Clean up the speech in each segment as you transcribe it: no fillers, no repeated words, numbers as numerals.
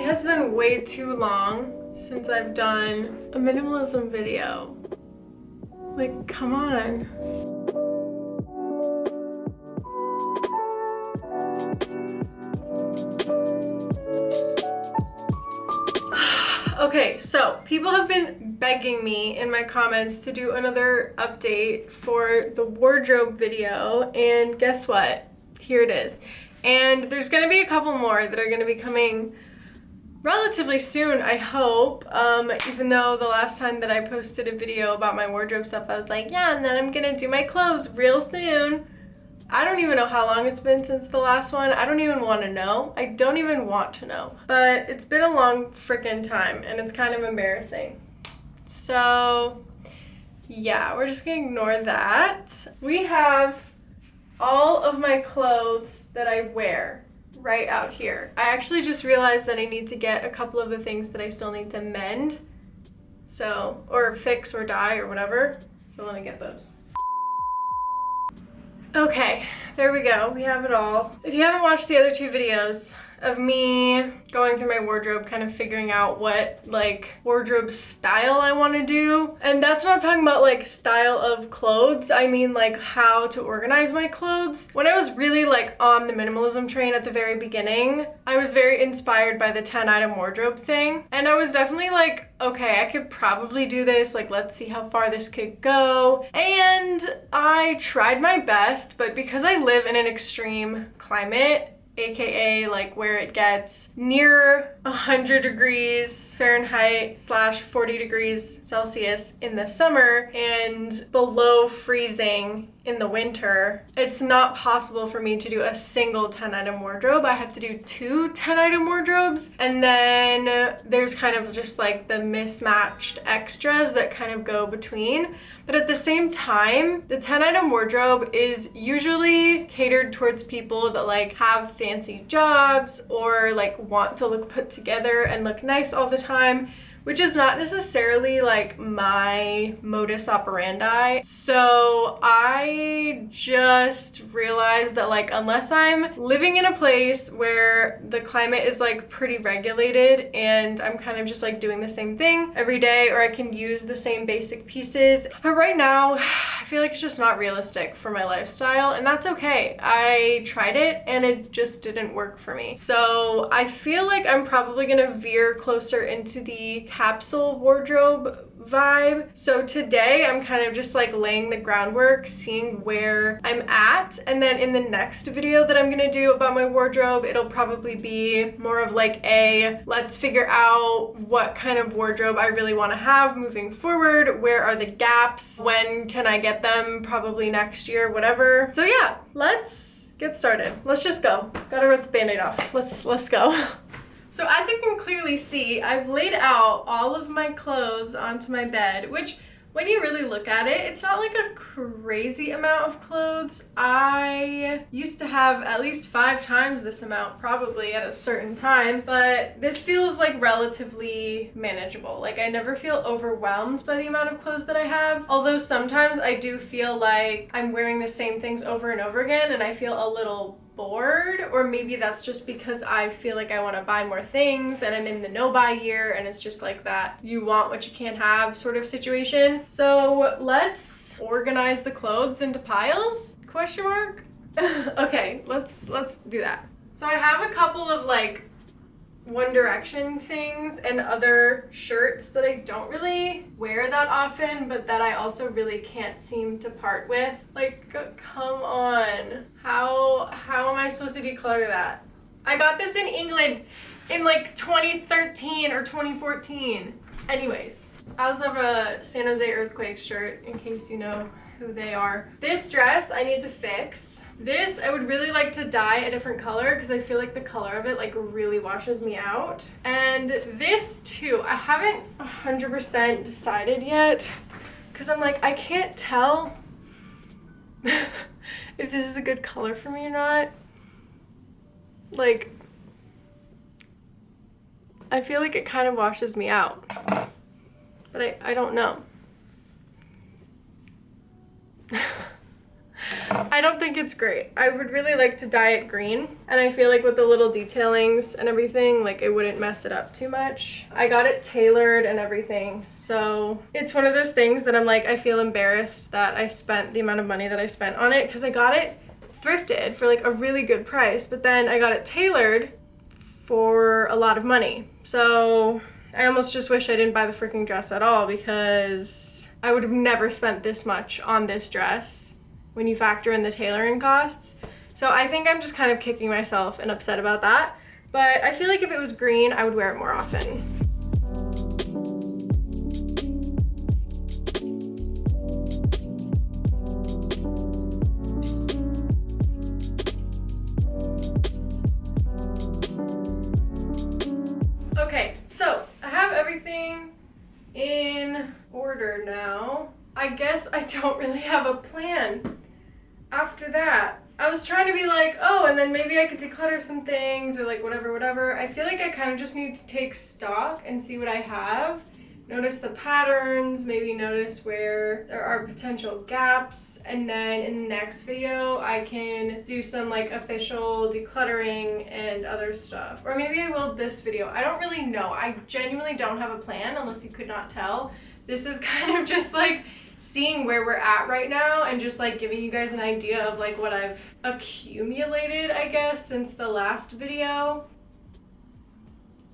has been way too long since I've done a minimalism video. Like, come on. Okay, so people have been begging me in my comments to do another update for the wardrobe video, and guess what? Here it is. And there's gonna be a couple more that are gonna be coming relatively soon, I hope. Even though the last time that I posted a video about my wardrobe stuff, I was like, yeah, and then I'm gonna do my clothes real soon. I don't even know how long it's been since the last one. I don't even want to know. I don't even want to know. But it's been a long freaking time and it's kind of embarrassing. So yeah, we're just gonna ignore that. We have all of my clothes that I wear right out here. I actually just realized that I need to get a couple of the things that I still need to mend. So, or fix or dye or whatever. So let me get those. Okay, there we go. We have it all. If you haven't watched the other two videos of me going through my wardrobe, kind of figuring out what like wardrobe style I want to do, and that's not talking about like style of clothes, I mean like how to organize my clothes. When I was really like on the minimalism train at the very beginning, I was very inspired by the 10-item wardrobe thing, and I was definitely like, okay, I could probably do this, like let's see how far this could go. And I tried my best, but because I live in an extreme climate, aka like where it gets near 100 degrees Fahrenheit / 40 degrees Celsius in the summer and below freezing in the winter, it's not possible for me to do a single 10-item wardrobe. I have to do 2 10-item wardrobes, and then there's kind of just like the mismatched extras that kind of go between. But at the same time, the 10-item wardrobe is usually catered towards people that like have fancy jobs or like want to look put together and look nice all the time, which is not necessarily like my modus operandi. So I just realized that like unless I'm living in a place where the climate is like pretty regulated and I'm kind of just like doing the same thing every day, or I can use the same basic pieces. But right now, I feel like it's just not realistic for my lifestyle, and that's okay. I tried it and it just didn't work for me. So I feel like I'm probably gonna veer closer into the capsule wardrobe vibe. So today I'm kind of just like laying the groundwork, seeing where I'm at, and then in the next video that I'm gonna do about my wardrobe, it'll probably be more of like a let's figure out what kind of wardrobe I really want to have moving forward, where are the gaps, when can I get them, probably next year, whatever. So yeah, let's get started. Let's just go. Gotta rip the band-aid off. Let's go. So as you can clearly see, I've laid out all of my clothes onto my bed, which when you really look at it, it's not like a crazy amount of clothes. I used to have at least 5 times this amount probably at a certain time, but this feels like relatively manageable. Like I never feel overwhelmed by the amount of clothes that I have, although sometimes I do feel like I'm wearing the same things over and over again and I feel a little bored, or maybe that's just because I feel like I want to buy more things and I'm in the no buy year and it's just like that you want what you can't have sort of situation. So let's organize the clothes into piles? Question mark? Okay, let's do that. So I have a couple of like One Direction things and other shirts that I don't really wear that often, but that I also really can't seem to part with. Like, come on. How am I supposed to declutter that? I got this in England in like 2013 or 2014. Anyways, I also have a San Jose Earthquakes shirt in case you know who they are. This dress I need to fix. This I would really like to dye a different color because I feel like the color of it like really washes me out. And this too, I haven't 100% decided yet because I'm like, I can't tell if this is a good color for me or not. Like, I feel like it kind of washes me out, but I don't know. I don't think it's great. I would really like to dye it green, and I feel like with the little detailings and everything, like it wouldn't mess it up too much. I got it tailored and everything, so it's one of those things that I'm like, I feel embarrassed that I spent the amount of money that I spent on it, because I got it thrifted for like a really good price, but then I got it tailored for a lot of money. So I almost just wish I didn't buy the freaking dress at all, because I would have never spent this much on this dress when you factor in the tailoring costs. So I think I'm just kind of kicking myself and upset about that. But I feel like if it was green, I would wear it more often. Okay, so I have everything in order now. I guess I don't really have a plan after that. I was trying to be like, oh, and then maybe I could declutter some things or like whatever. I feel like I kind of just need to take stock and see what I have. Notice the patterns, maybe notice where there are potential gaps, and then in the next video I can do some like official decluttering and other stuff. Or maybe I will this video. I don't really know. I genuinely don't have a plan, unless you could not tell. This is kind of just like seeing where we're at right now and just like giving you guys an idea of like what I've accumulated, I guess, since the last video.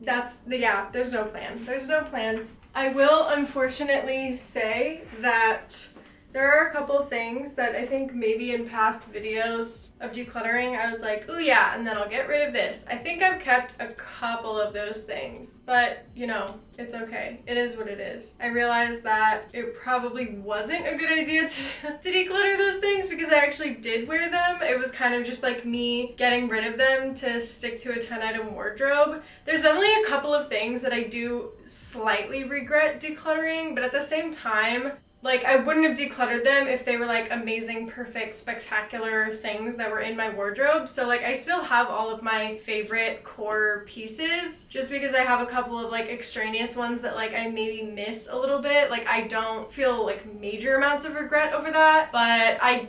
Yeah, there's no plan. There's no plan. I will unfortunately say that there are a couple things that I think maybe in past videos of decluttering I was like, oh yeah, and then I'll get rid of this. I think I've kept a couple of those things, but you know, it's okay. It is what it is. I realized that it probably wasn't a good idea to declutter those things, because I actually did wear them. It was kind of just like me getting rid of them to stick to a 10-item wardrobe. There's definitely a couple of things that I do slightly regret decluttering, but at the same time, like, I wouldn't have decluttered them if they were like amazing, perfect, spectacular things that were in my wardrobe. So like I still have all of my favorite core pieces, just because I have a couple of like extraneous ones that like I maybe miss a little bit. Like I don't feel like major amounts of regret over that, but I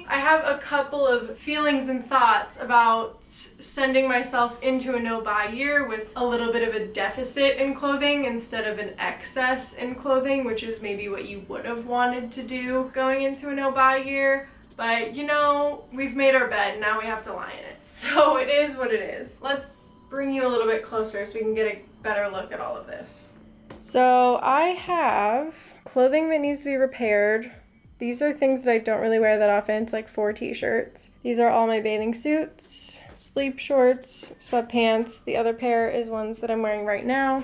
have a couple of feelings and thoughts about sending myself into a no-buy year with a little bit of a deficit in clothing instead of an excess in clothing, which is maybe what you would have wanted to do going into a no-buy year. But you know, we've made our bed, now we have to lie in it. So it is what it is. Let's bring you a little bit closer so we can get a better look at all of this. So I have clothing that needs to be repaired. These are things that I don't really wear that often. It's like 4 t-shirts. These are all my bathing suits, sleep shorts, sweatpants. The other pair is ones that I'm wearing right now,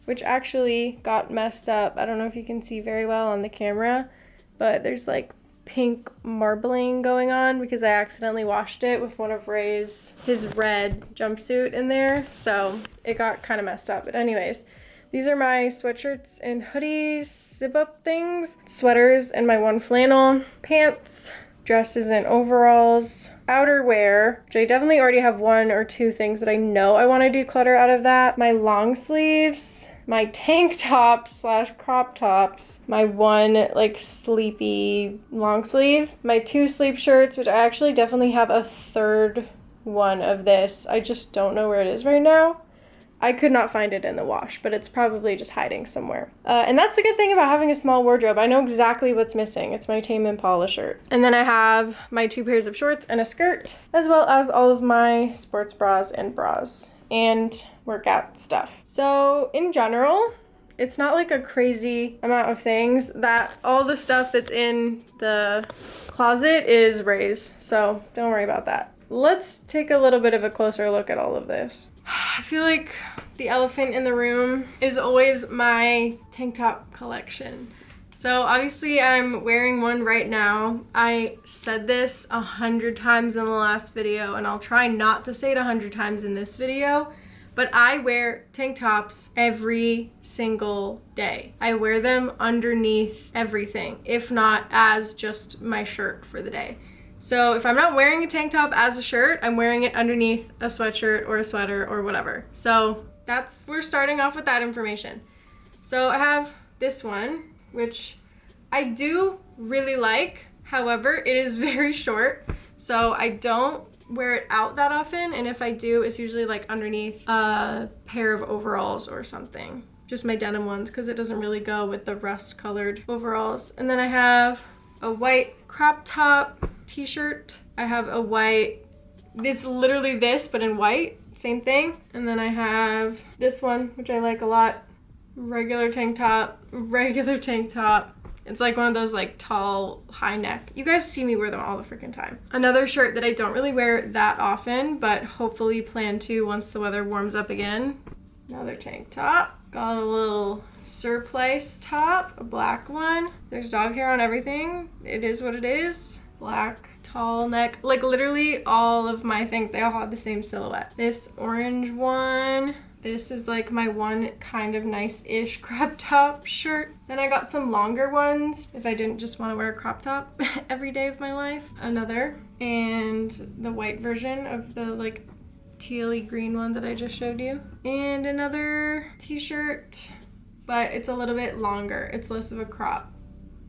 which actually got messed up. I don't know if you can see very well on the camera, but there's like pink marbling going on because I accidentally washed it with one of his red jumpsuit in there. So it got kind of messed up. But anyways, these are my sweatshirts and hoodies, zip-up things, sweaters, and my one flannel, pants, dresses and overalls, outerwear, which I definitely already have 1 or 2 things that I know I want to declutter out of that, my long sleeves, my tank tops / crop tops, my one like sleepy long sleeve, my 2 sleep shirts, which I actually definitely have a 3rd one of this. I just don't know where it is right now. I could not find it in the wash, but it's probably just hiding somewhere. And that's the good thing about having a small wardrobe. I know exactly what's missing. It's my Tame Impala shirt. And then I have my 2 pairs of shorts and a skirt, as well as all of my sports bras and workout stuff. So in general, it's not like a crazy amount of things. That all the stuff that's in the closet is Ray's, so don't worry about that. Let's take a little bit of a closer look at all of this. I feel like the elephant in the room is always my tank top collection. So obviously I'm wearing one right now. I said this 100 times in the last video, and I'll try not to say it 100 times in this video, but I wear tank tops every single day. I wear them underneath everything, if not as just my shirt for the day. So if I'm not wearing a tank top as a shirt, I'm wearing it underneath a sweatshirt or a sweater or whatever. So we're starting off with that information. So I have this one, which I do really like. However, it is very short, so I don't wear it out that often, and if I do, it's usually like underneath a pair of overalls or something. Just my denim ones, because it doesn't really go with the rust colored overalls. And then I have a white crop top t-shirt. I have a white, it's literally this, but in white, same thing. And then I have this one, which I like a lot. Regular tank top, regular tank top. It's like one of those like tall, high neck. You guys see me wear them all the freaking time. Another shirt that I don't really wear that often, but hopefully plan to once the weather warms up again. Another tank top. Got a little surplice top, a black one. There's dog hair on everything. It is what it is. Black, tall neck. Like literally all of my things, they all have the same silhouette. This orange one. This is like my one kind of nice-ish crop top shirt. Then I got some longer ones if I didn't just want to wear a crop top every day of my life. Another. And the white version of the like tealy green one that I just showed you. And another t-shirt, but it's a little bit longer. It's less of a crop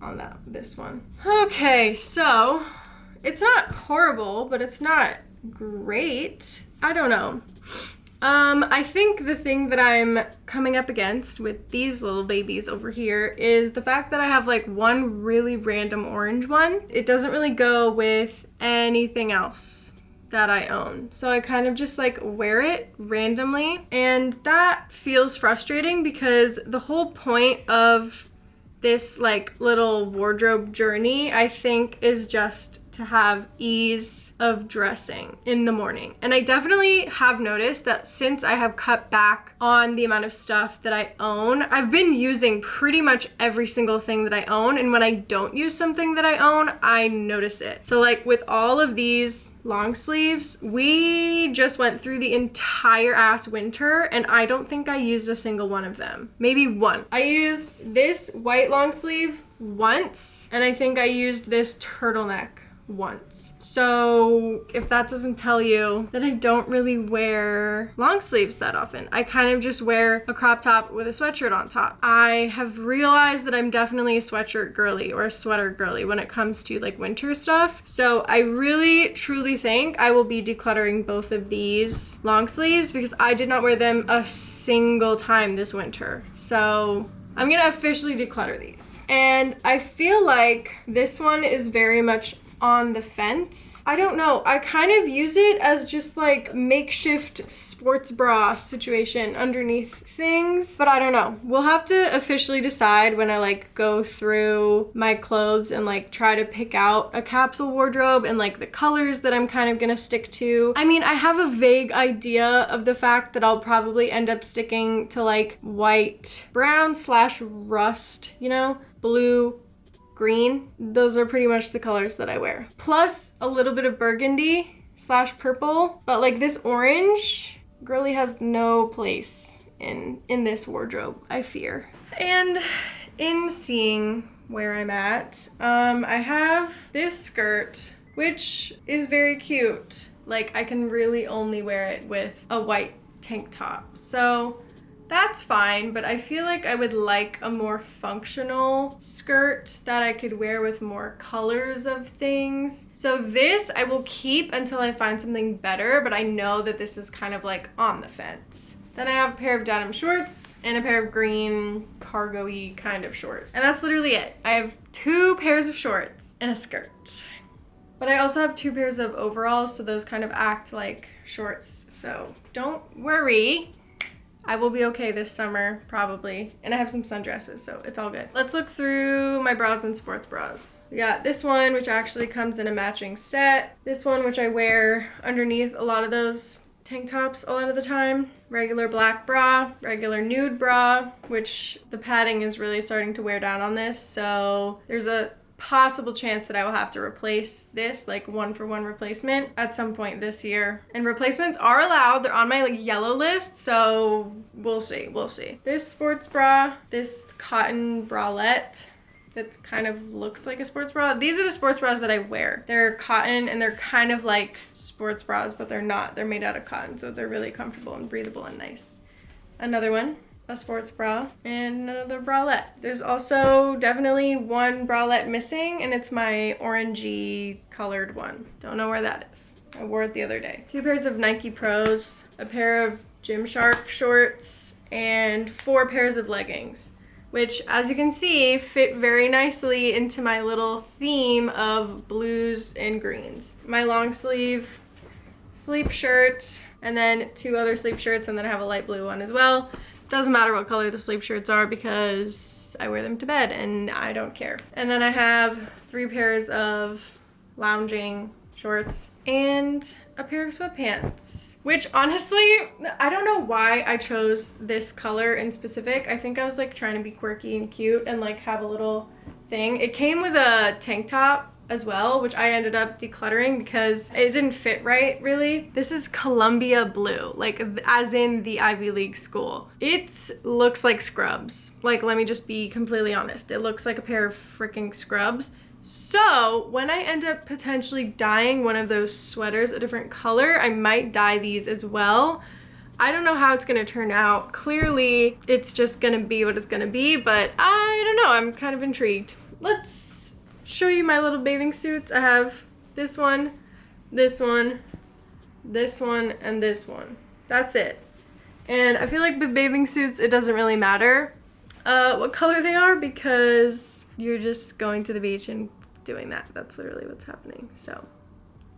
on this one. Okay, so it's not horrible, but it's not great. I don't know. I think the thing that I'm coming up against with these little babies over here is the fact that I have like one really random orange one. It doesn't really go with anything else that I own. So I kind of just like wear it randomly, and that feels frustrating because the whole point of this like little wardrobe journey, I think, is just to have ease of dressing in the morning. And I definitely have noticed that since I have cut back on the amount of stuff that I own, I've been using pretty much every single thing that I own. And when I don't use something that I own, I notice it. So like with all of these long sleeves, we just went through the entire ass winter and I don't think I used a single one of them. Maybe one. I used this white long sleeve once, and I think I used this turtleneck once. So if that doesn't tell you that I don't really wear long sleeves that often, I kind of just wear a crop top with a sweatshirt on top. I have realized that I'm definitely a sweatshirt girly or a sweater girly when it comes to like winter stuff. So I really truly think I will be decluttering both of these long sleeves because I did not wear them a single time this winter. So I'm gonna officially declutter these. And I feel like this one is very much on the fence. I don't know. I kind of use it as just like makeshift sports bra situation underneath things, but I don't know. We'll have to officially decide when I like go through my clothes and like try to pick out a capsule wardrobe and like the colors that I'm kind of gonna stick to. I mean, I have a vague idea of the fact that I'll probably end up sticking to like white, brown / rust, you know, blue, green. Those are pretty much the colors that I wear. Plus a little bit of burgundy / purple, but like this orange girly has no place in this wardrobe, I fear. And in seeing where I'm at, I have this skirt, which is very cute. Like I can really only wear it with a white tank top. So that's fine, but I feel like I would like a more functional skirt that I could wear with more colors of things. So this I will keep until I find something better, but I know that this is kind of like on the fence. Then I have a pair of denim shorts and a pair of green cargo-y kind of shorts. And that's literally it. I have 2 pairs of shorts and a skirt. But I also have 2 pairs of overalls, so those kind of act like shorts. So don't worry. I will be okay this summer, probably. And I have some sundresses, so it's all good. Let's look through my bras and sports bras. We got this one, which actually comes in a matching set. This one, which I wear underneath a lot of those tank tops a lot of the time. Regular black bra, regular nude bra, which the padding is really starting to wear down on this. So there's a possible chance that I will have to replace this, like 1-for-1 replacement at some point this year. And replacements are allowed. They're on my like yellow list, so we'll see. This sports bra, this cotton bralette that kind of looks like a sports bra. These are the sports bras that I wear. They're cotton and they're kind of like sports bras, but they're not. They're made out of cotton, so they're really comfortable and breathable and nice. Another one a sports bra, and another bralette. There's also definitely one bralette missing, and it's my orangey colored one. Don't know where that is. I wore it the other day. 2 pairs of Nike Pros, a pair of Gymshark shorts, and 4 pairs of leggings, which, as you can see, fit very nicely into my little theme of blues and greens. My long sleeve sleep shirt, and then 2 other sleep shirts, and then I have a light blue one as well. Doesn't matter what color the sleep shirts are because I wear them to bed and I don't care. And then I have 3 pairs of lounging shorts and a pair of sweatpants, which honestly, I don't know why I chose this color in specific. I think I was like trying to be quirky and cute and like have a little thing. It came with a tank top as well, which I ended up decluttering because it didn't fit right, really. This is Columbia blue, like as in the Ivy League school. It looks like scrubs. Like, let me just be completely honest. It looks like a pair of freaking scrubs. So when I end up potentially dyeing one of those sweaters a different color, I might dye these as well. I don't know how it's gonna turn out. Clearly, it's just gonna be what it's gonna be, but I don't know, I'm kind of intrigued. Let's show you my little bathing suits. I have this one, this one, this one, and this one. That's it. And I feel like with bathing suits, it doesn't really matter what color they are because you're just going to the beach and doing that. That's literally what's happening. So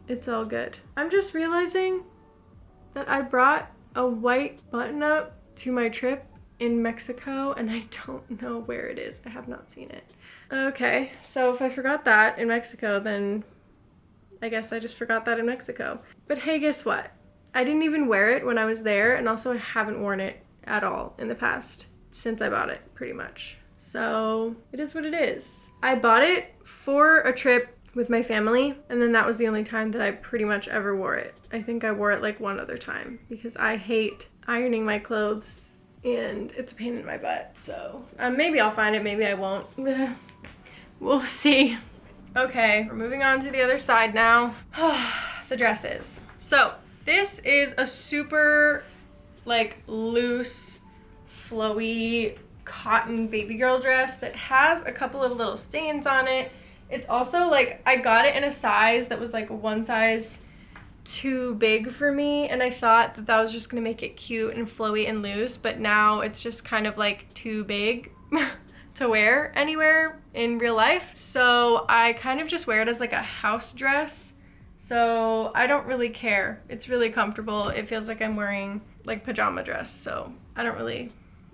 it's all good. I'm just realizing that I brought a white button up to my trip in Mexico and I don't know where it is. I have not seen it. Okay, so if I forgot that in Mexico, then I guess I just forgot that in Mexico. But hey, guess what? I didn't even wear it when I was there, and also I haven't worn it at all in the past since I bought it, pretty much. So it is what it is. I bought it for a trip with my family, and then that was the only time that I pretty much ever wore it. I think I wore it like one other time because I hate ironing my clothes and it's a pain in my butt. So maybe I'll find it, maybe I won't. We'll see. Okay, we're moving on to the other side now. The dresses. So this is a super like loose, flowy cotton baby girl dress that has a couple of little stains on it. It's also like, I got it in a size that was like one size too big for me, and I thought that that was just gonna make it cute and flowy and loose, but now it's just kind of like too big to wear anywhere in real life. So I kind of just wear it as like a house dress. So I don't really care. It's really comfortable. It feels like I'm wearing like pajama dress. So I don't really,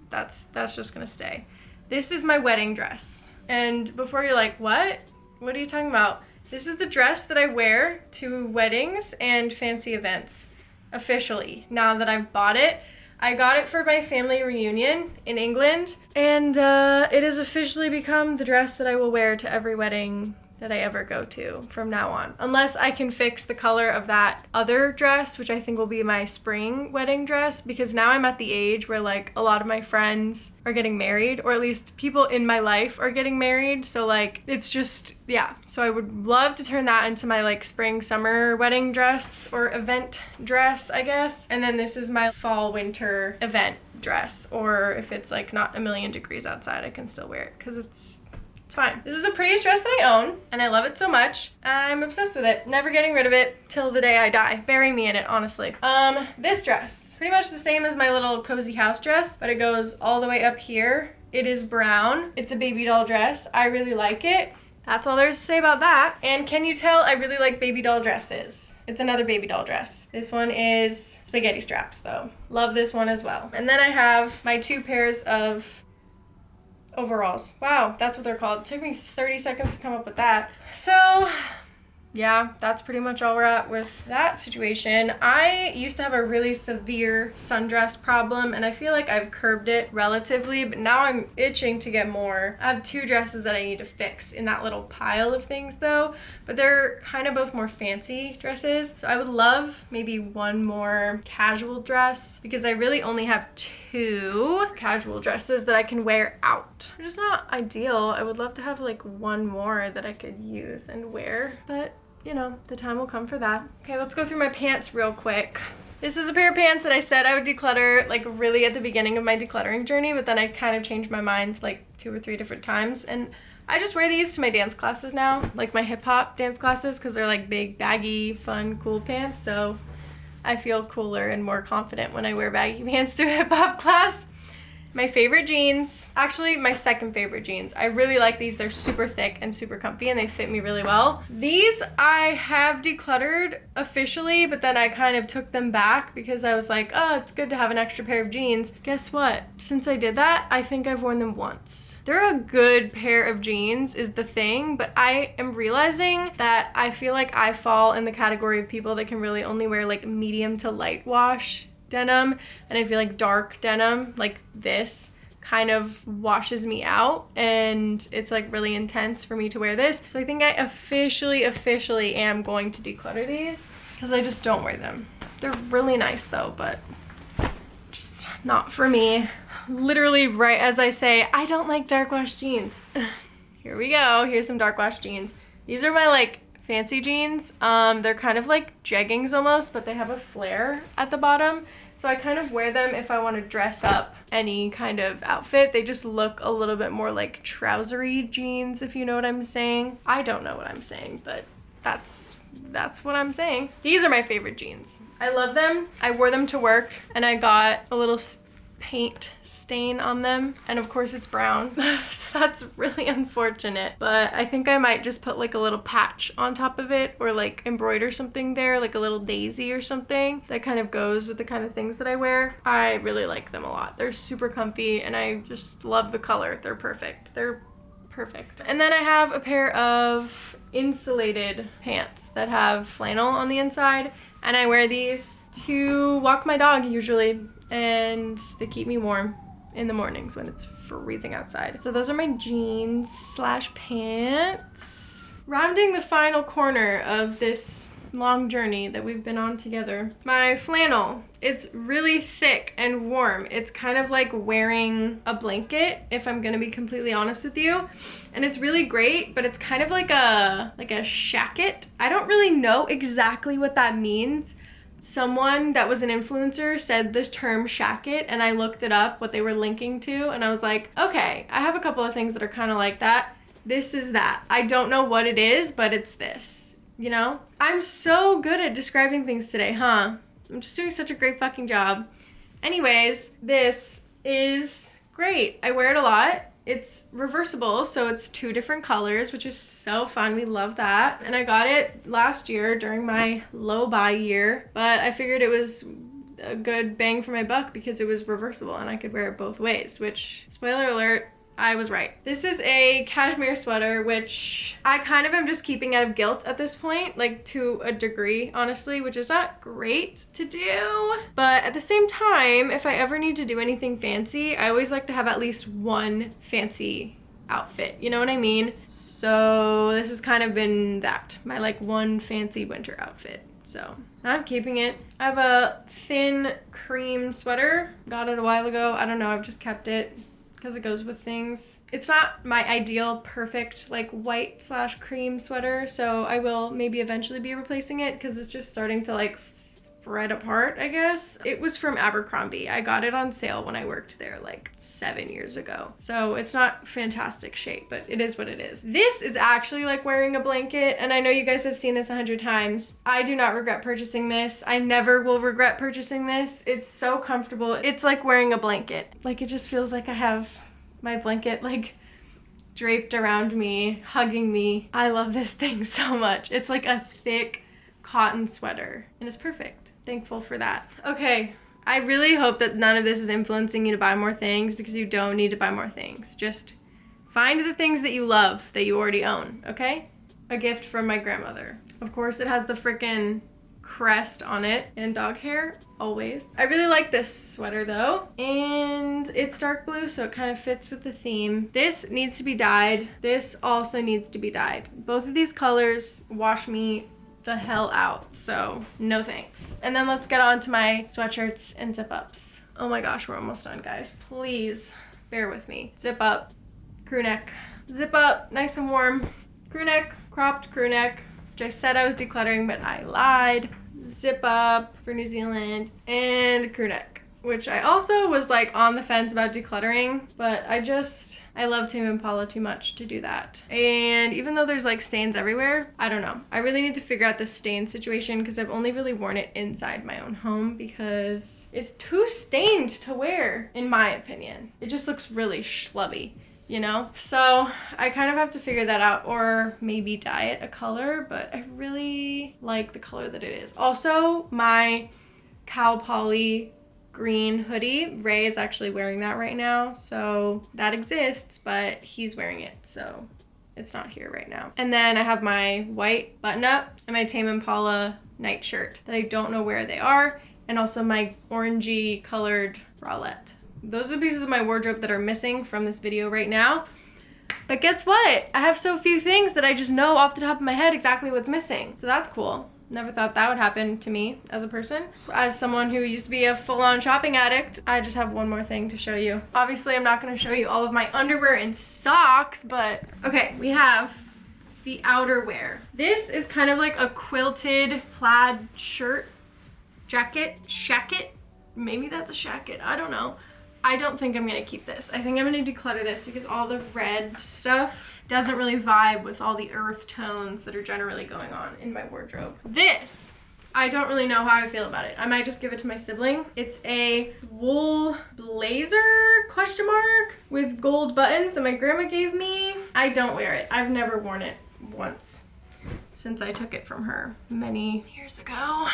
that's just gonna stay. This is my wedding dress. And before you're like, what? What are you talking about? This is the dress that I wear to weddings and fancy events, officially, now that I've bought it. I got it for my family reunion in England, and it has officially become the dress that I will wear to every wedding that I ever go to from now on. Unless I can fix the color of that other dress, which I think will be my spring wedding dress, because now I'm at the age where like a lot of my friends are getting married, or at least people in my life are getting married. So like, it's just, yeah. So I would love to turn that into my like spring summer wedding dress or event dress, I guess. And then this is my fall winter event dress, or if it's like not 1,000,000 degrees outside, I can still wear it because it's fine. This is the prettiest dress that I own, and I love it so much. I'm obsessed with it. Never getting rid of it till the day I die. Bury me in it, honestly. This dress, pretty much the same as my little cozy house dress, but it goes all the way up here. It is brown. It's a baby doll dress. I really like it. That's all there is to say about that. And can you tell I really like baby doll dresses? It's another baby doll dress. This one is spaghetti straps though. Love this one as well. And then I have my 2 pairs of overalls. Wow, that's what they're called. It took me 30 seconds to come up with that. So yeah, that's pretty much all we're at with that situation. I used to have a really severe sundress problem, and I feel like I've curbed it relatively, but now I'm itching to get more. I have 2 dresses that I need to fix in that little pile of things though, but they're kind of both more fancy dresses. So I would love maybe one more casual dress, because I really only have 2 casual dresses that I can wear out, which is not ideal. I would love to have like one more that I could use and wear, but you know, the time will come for that. Okay, let's go through my pants real quick. This is a pair of pants that I said I would declutter like really at the beginning of my decluttering journey, but then I kind of changed my mind like 2 or 3 different times. And I just wear these to my dance classes now, like my hip hop dance classes, because they're like big, baggy, fun, cool pants. So I feel cooler and more confident when I wear baggy pants to a hip hop class. My favorite jeans, actually my second favorite jeans. I really like these. They're super thick and super comfy and they fit me really well. These I have decluttered officially, but then I kind of took them back because I was like, oh, it's good to have an extra pair of jeans. Guess what? Since I did that, I think I've worn them once. They're a good pair of jeans is the thing, but I am realizing that I feel like I fall in the category of people that can really only wear like medium to light wash denim, and I feel like dark denim like this kind of washes me out and it's like really intense for me to wear this. So I think I officially am going to declutter these because I just don't wear them. They're really nice though, but just not for me. Literally right as I say I don't like dark wash jeans. Here we go. Here's some dark wash jeans. These are my like fancy jeans. They're kind of like jeggings almost, but they have a flare at the bottom. So I kind of wear them if I want to dress up any kind of outfit. They just look a little bit more like trousery jeans, if you know what I'm saying. I don't know what I'm saying, but that's what I'm saying. These are my favorite jeans. I love them. I wore them to work and I got a little paint stain on them, and of course it's brown. So that's really unfortunate, but I think I might just put like a little patch on top of it or like embroider something there, like a little daisy or something that kind of goes with the kind of things that I wear. I really like them a lot. They're super comfy and I just love the color. They're perfect. They're perfect. And then I have a pair of insulated pants that have flannel on the inside, and I wear these to walk my dog usually, and they keep me warm in the mornings when it's freezing outside. So those are my jeans slash pants. Rounding the final corner of this long journey that we've been on together, my flannel. It's really thick and warm. It's kind of like wearing a blanket, if I'm gonna be completely honest with you. And it's really great, but it's kind of like a shacket. I don't really know exactly what that means. Someone that was an influencer said this term shacket, and I looked it up, what they were linking to, and I was like, okay, I have a couple of things that are kind of like that. This is that. I don't know what it is, but it's this, you know? I'm so good at describing things today, huh? I'm just doing such a great fucking job. Anyways, this is great. I wear it a lot. It's reversible, so it's 2 different colors, which is so fun. We love that. And I got it last year during my low buy year, but I figured it was a good bang for my buck because it was reversible and I could wear it both ways, which, spoiler alert, I was right. This is a cashmere sweater, which I kind of am just keeping out of guilt at this point, like to a degree, honestly, which is not great to do. But at the same time, if I ever need to do anything fancy, I always like to have at least one fancy outfit, you know what I mean? So this has kind of been that, my like one fancy winter outfit. So I'm keeping it. I have a thin cream sweater, got it a while ago. I don't know, I've just kept it because it goes with things. It's not my ideal perfect like white slash cream sweater, so I will maybe eventually be replacing it because it's just starting to like spread apart, I guess. It was from Abercrombie. I got it on sale when I worked there like 7 years ago. So it's not fantastic shape, but it is what it is. This is actually like wearing a blanket, and I know you guys have seen this 100 times. I do not regret purchasing this. I never will regret purchasing this. It's so comfortable. It's like wearing a blanket. Like it just feels like I have my blanket like draped around me, hugging me. I love this thing so much. It's like a thick cotton sweater and it's perfect. Thankful for that. Okay, I really hope that none of this is influencing you to buy more things, because you don't need to buy more things. Just find the things that you love that you already own, okay? A gift from my grandmother. Of course, it has the frickin' crest on it and dog hair, always. I really like this sweater though, and it's dark blue, so it kind of fits with the theme. This needs to be dyed. This also needs to be dyed. Both of these colors wash me the hell out, so no thanks. And then let's get on to my sweatshirts and zip ups. Oh my gosh, we're almost done, guys. Please bear with me. Zip up, crew neck. Zip up, nice and warm. Crew neck, cropped crew neck, which I said I was decluttering, but I lied. zip up for New Zealand, and a crew neck, which I also was like on the fence about decluttering, but I love Tame Impala too much to do that. And even though there's like stains everywhere, I don't know. I really need to figure out the stain situation because I've only really worn it inside my own home because it's too stained to wear, in my opinion. It just looks really schlubby, you know? So I kind of have to figure that out, or maybe dye it a color, but I really like the color that it is. Also, my Cal Poly green hoodie, Ray is actually wearing that right now, so that exists, but he's wearing it, so it's not here right now. And then I have my white button up and my Tame Impala night shirt that I don't know where they are, and also my orangey colored bralette. Those are the pieces of my wardrobe that are missing from this video right now. But guess what? I have so few things that I just know off the top of my head exactly what's missing. So that's cool. Never thought that would happen to me as a person. As someone who used to be a full-on shopping addict, I just have one more thing to show you. Obviously, I'm not gonna show you all of my underwear and socks, but okay, we have the outerwear. This is kind of like a quilted plaid shirt, jacket, shacket. Maybe that's a shacket, I don't know. I don't think I'm gonna keep this. I think I'm gonna declutter this because all the red stuff doesn't really vibe with all the earth tones that are generally going on in my wardrobe. This, I don't really know how I feel about it. I might just give it to my sibling. It's a wool blazer, question mark, with gold buttons that my grandma gave me. I don't wear it. I've never worn it once since I took it from her many years ago.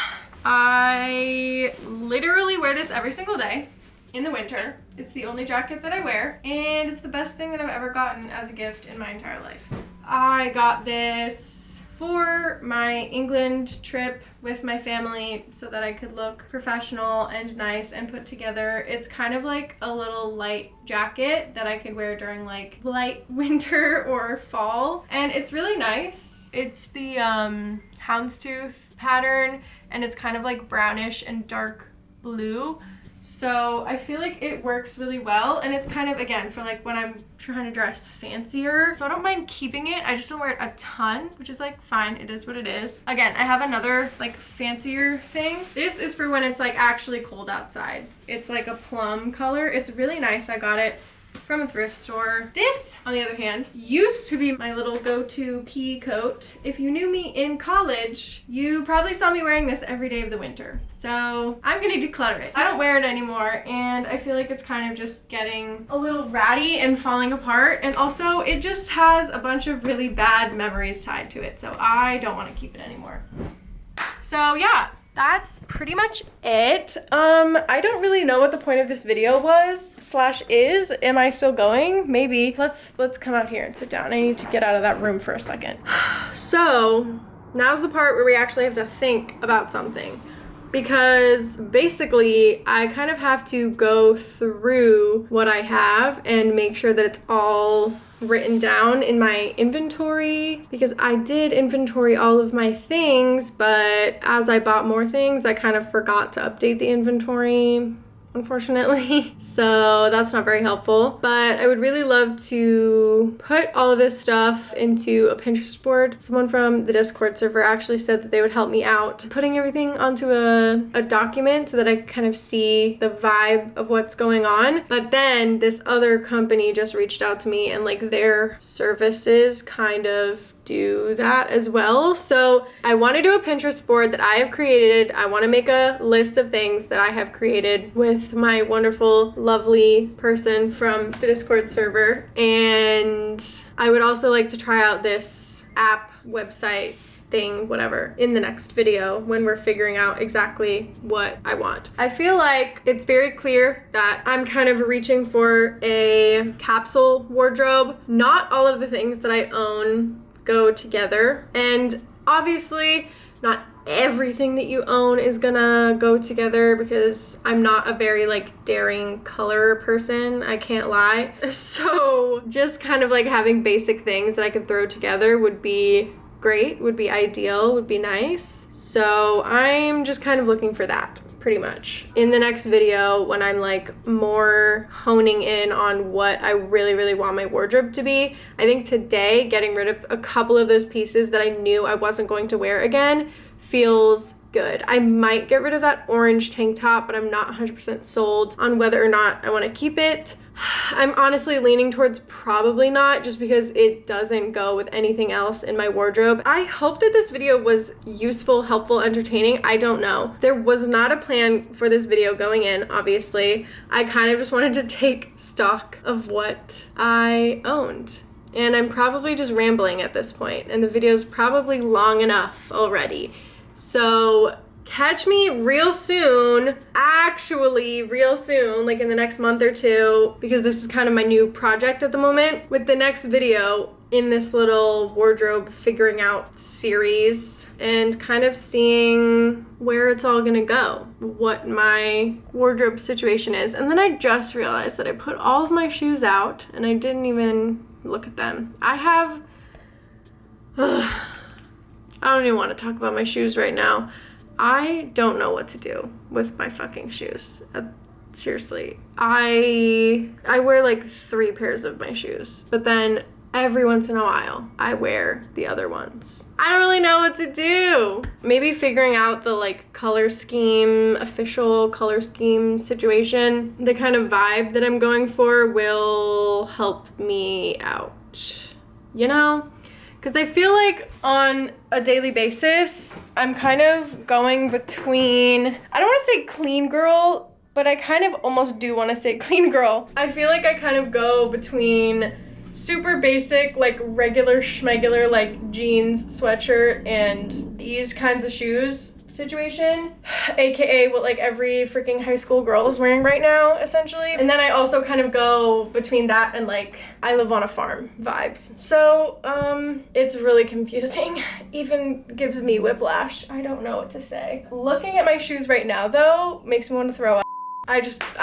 I literally wear this every single day. In the winter. It's the only jacket that I wear, and it's the best thing that I've ever gotten as a gift in my entire life. I got this for my England trip with my family so that I could look professional and nice and put together. It's kind of like a little light jacket that I could wear during like light winter or fall, and it's really nice. It's the houndstooth pattern, and it's kind of like brownish and dark blue. So I feel like it works really well, and it's kind of, again, for like when I'm trying to dress fancier. So I don't mind keeping it. I just don't wear it a ton, which is like fine. It is what it is. Again, I have another like fancier thing. This is for when it's like actually cold outside. It's like a plum color. It's really nice. I got it from a thrift store. This, on the other hand, used to be my little go-to pea coat. If you knew me in college, you probably saw me wearing this every day of the winter. So I'm gonna declutter it. I don't wear it anymore, and I feel like it's kind of just getting a little ratty and falling apart. And also, it just has a bunch of really bad memories tied to it, so I don't want to keep it anymore. So yeah. That's pretty much it. I don't really know what the point of this video was / is. Am I still going? Maybe. Let's come out here and sit down. I need to get out of that room for a second. So now's the part where we actually have to think about something, because basically I kind of have to go through what I have and make sure that it's all written down in my inventory, because I did inventory all of my things, but as I bought more things, I kind of forgot to update the inventory, unfortunately. So that's not very helpful, but I would really love to put all of this stuff into a Pinterest board. Someone from the Discord server actually said that they would help me out putting everything onto a document so that I kind of see the vibe of what's going on. But then this other company just reached out to me, and like their services kind of do that as well. So I want to do a Pinterest board that I have created. I want to make a list of things that I have created with my wonderful, lovely person from the Discord server. And I would also like to try out this app, website thing, whatever, in the next video when we're figuring out exactly what I want. I feel like it's very clear that I'm kind of reaching for a capsule wardrobe. Not all of the things that I own go together, and obviously not everything that you own is gonna go together, because I'm not a very like daring color person, I can't lie. So just kind of like having basic things that I could throw together would be great, would be ideal, would be nice. So I'm just kind of looking for that, pretty much. In the next video, when I'm like more honing in on what I really, really want my wardrobe to be, I think today getting rid of a couple of those pieces that I knew I wasn't going to wear again feels good. I might get rid of that orange tank top, but I'm not 100% sold on whether or not I want to keep it. I'm honestly leaning towards probably not, just because it doesn't go with anything else in my wardrobe. I hope that this video was useful, helpful, entertaining. I don't know. There was not a plan for this video going in, obviously. I kind of just wanted to take stock of what I owned. And I'm probably just rambling at this point, and the video's probably long enough already. So catch me real soon, actually real soon, like in the next month or two, because this is kind of my new project at the moment, with the next video in this little wardrobe figuring out series and kind of seeing where it's all gonna go, what my wardrobe situation is. And then I just realized that I put all of my shoes out and I didn't even look at them. I don't even want to talk about my shoes right now. I don't know what to do with my fucking shoes. Seriously. I wear like 3 pairs of my shoes, but then every once in a while I wear the other ones. I don't really know what to do. Maybe figuring out the like color scheme, official color scheme situation, the kind of vibe that I'm going for will help me out, you know? Because I feel like on a daily basis, I'm kind of going between, I don't want to say clean girl, but I kind of almost do want to say clean girl. I feel like I kind of go between super basic, like regular schmegular, like jeans, sweatshirt, and these kinds of shoes situation, aka what like every freaking high school girl is wearing right now, essentially. And then I also kind of go between that and like I live on a farm vibes. So it's really confusing. Even gives me whiplash. I don't know what to say. Looking at my shoes right now though makes me want to throw up. I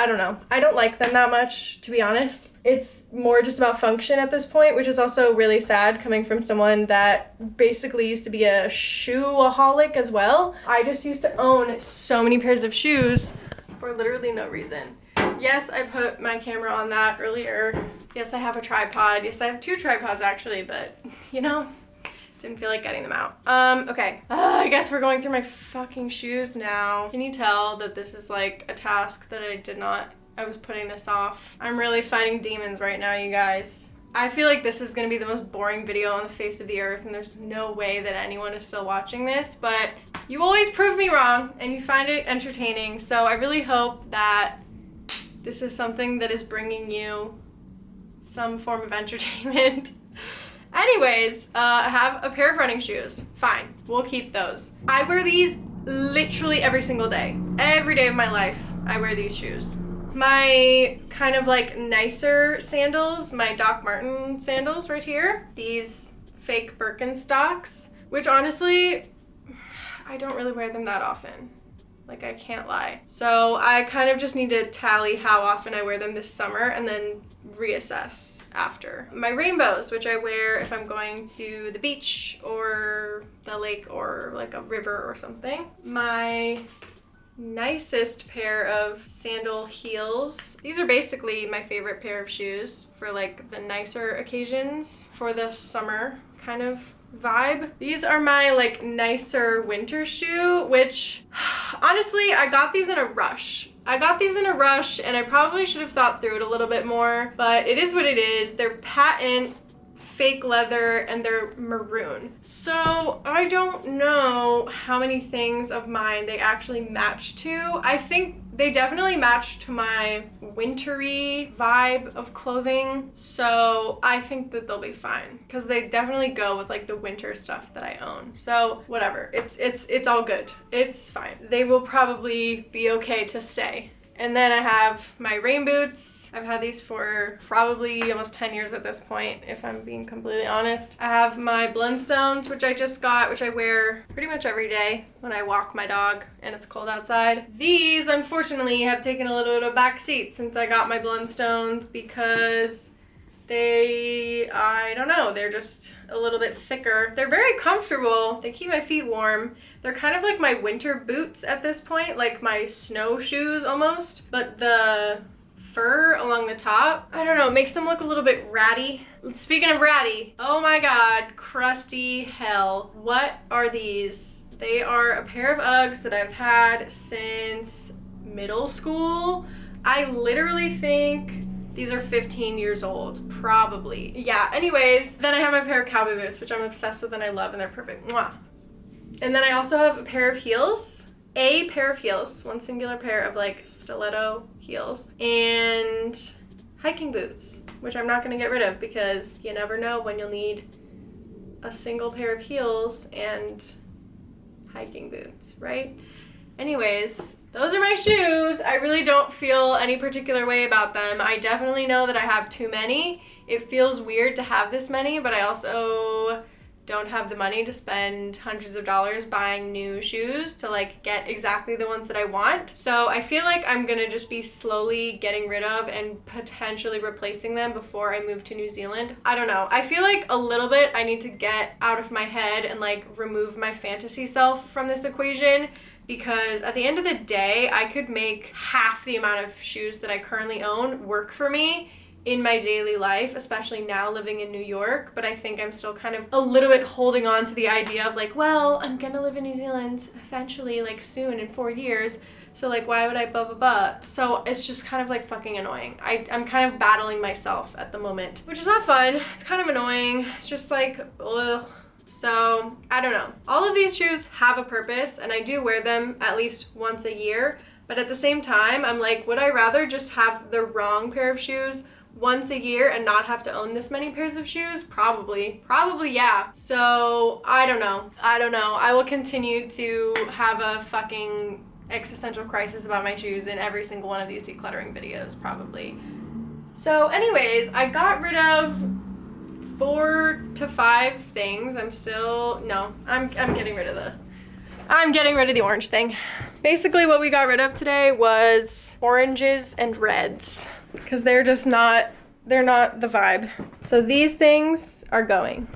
don't know. I don't like them that much, to be honest. It's more just about function at this point, which is also really sad coming from someone that basically used to be a shoeaholic as well. I just used to own so many pairs of shoes for literally no reason. Yes, I put my camera on that earlier. Yes, I have a tripod. Yes, I have 2 tripods actually, but you know, didn't feel like getting them out. Okay. I guess we're going through my fucking shoes now. Can you tell that this is like a task that I was putting this off? I'm really fighting demons right now, you guys. I feel like this is gonna be the most boring video on the face of the earth, and there's no way that anyone is still watching this, but you always prove me wrong and you find it entertaining. So I really hope that this is something that is bringing you some form of entertainment. Anyways, I have a pair of running shoes. Fine, we'll keep those. I wear these literally every single day. Every day of my life, I wear these shoes. My kind of like nicer sandals, my Doc Marten sandals right here. These fake Birkenstocks, which honestly, I don't really wear them that often. Like, I can't lie. So I kind of just need to tally how often I wear them this summer and then reassess after. My rainbows, which I wear if I'm going to the beach or the lake or like a river or something. My nicest pair of sandal heels. These are basically my favorite pair of shoes for like the nicer occasions for the summer kind of vibe. These are my like nicer winter shoe, which honestly I got these in a rush. And I probably should have thought through it a little bit more, but it is what it is. They're patent fake leather and they're maroon. So I don't know how many things of mine they actually match to. I think they definitely match to my wintry vibe of clothing. So I think that they'll be fine because they definitely go with like the winter stuff that I own. So whatever, it's all good. It's fine. They will probably be okay to stay. And then I have my rain boots. I've had these for probably almost 10 years at this point, if I'm being completely honest. I have my Blundstones, which I just got, which I wear pretty much every day when I walk my dog and it's cold outside. These, unfortunately, have taken a little bit of a back seat since I got my Blundstones because I don't know, they're just a little bit thicker. They're very comfortable. They keep my feet warm. They're kind of like my winter boots at this point, like my snowshoes almost, but the fur along the top, I don't know, it makes them look a little bit ratty. Speaking of ratty, oh my god, crusty hell. What are these? They are a pair of Uggs that I've had since middle school. I literally think these are 15 years old, probably. Yeah, anyways, then I have my pair of cowboy boots, which I'm obsessed with and I love, and they're perfect. Mwah. And then I also have a pair of heels. One singular pair of like stiletto heels, and hiking boots, which I'm not gonna get rid of because you never know when you'll need a single pair of heels and hiking boots, right? Anyways, those are my shoes. I really don't feel any particular way about them. I definitely know that I have too many. It feels weird to have this many, but I also don't have the money to spend hundreds of dollars buying new shoes to like get exactly the ones that I want. So I feel like I'm gonna just be slowly getting rid of and potentially replacing them before I move to New Zealand. I don't know. I feel like a little bit I need to get out of my head and like remove my fantasy self from this equation, because at the end of the day, I could make half the amount of shoes that I currently own work for me in my daily life, especially now living in New York. But I think I'm still kind of a little bit holding on to the idea of like, well, I'm gonna live in New Zealand eventually, like soon in 4 years. So like, why would I blah, blah, blah? So it's just kind of like fucking annoying. I'm kind of battling myself at the moment, which is not fun. It's kind of annoying. It's just like, ugh. So I don't know. All of these shoes have a purpose and I do wear them at least once a year. But at the same time, I'm like, would I rather just have the wrong pair of shoes once a year and not have to own this many pairs of shoes? Probably, yeah. So I don't know. I will continue to have a fucking existential crisis about my shoes in every single one of these decluttering videos, probably. So anyways, I got rid of 4 to 5 things. I'm getting rid of the orange thing. Basically what we got rid of today was oranges and reds, because they're not the vibe. So these things are going.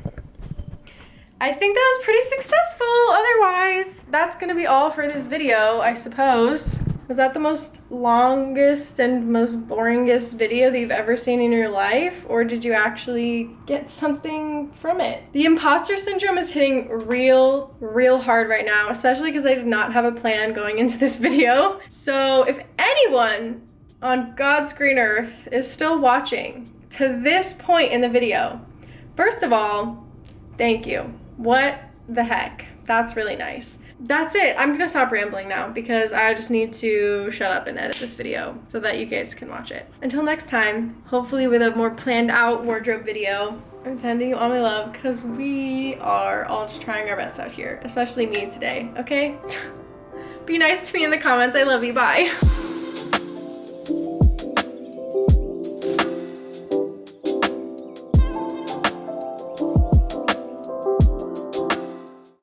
I think that was pretty successful. Otherwise, that's gonna be all for this video, I suppose. Was that the most longest and most boringest video that you've ever seen in your life? Or did you actually get something from it? The imposter syndrome is hitting real hard right now, especially because I did not have a plan going into this video. So if anyone on God's green earth is still watching to this point in the video, first of all, thank you. What the heck? That's really nice. That's it. I'm gonna stop rambling now because I just need to shut up and edit this video so that you guys can watch it. Until next time, hopefully with a more planned out wardrobe video, I'm sending you all my love because we are all just trying our best out here, especially me today, okay? Be nice to me in the comments. I love you. Bye.